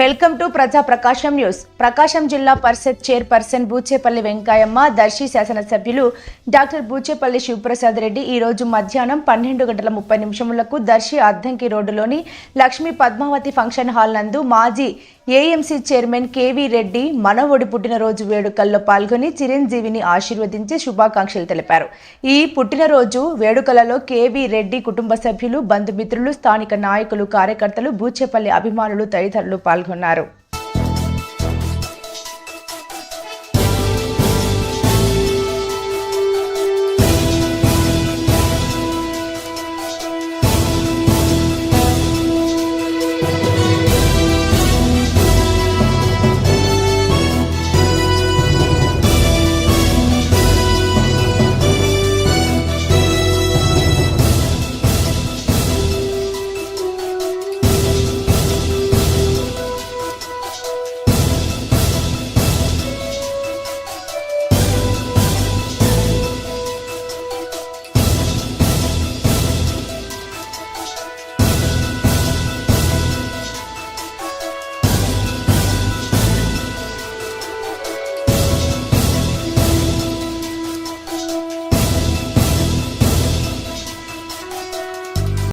Welcome to ప్రజా ప్రకాశం news. ప్రకాశం జిల్లా పరిషత్ chairperson Boochepalli Venkayamma, Darsi శాసనసభ్యులు డాక్టర్ బూచేపల్లి శివప్రసాద్ రెడ్డి ఈ రోజు మధ్యాహ్నం 12:30 దర్శి అద్దంకి రోడ్డులోని లక్ష్మీ పద్మావతి ఫంక్షన్ హాల్ నందు మాజీ ఏఎంసీ చైర్మన్ కేవీ రెడ్డి మనవడి పుట్టినరోజు వేడుకల్లో పాల్గొని చిరంజీవిని ఆశీర్వదించి శుభాకాంక్షలు తెలిపారు. ఈ పుట్టినరోజు వేడుకలలో కేవీ రెడ్డి కుటుంబ సభ్యులు, బంధుమిత్రులు, స్థానిక నాయకులు, కార్యకర్తలు, బూచేపల్లి అభిమానులు తదితరులు పాల్గొన్నారు.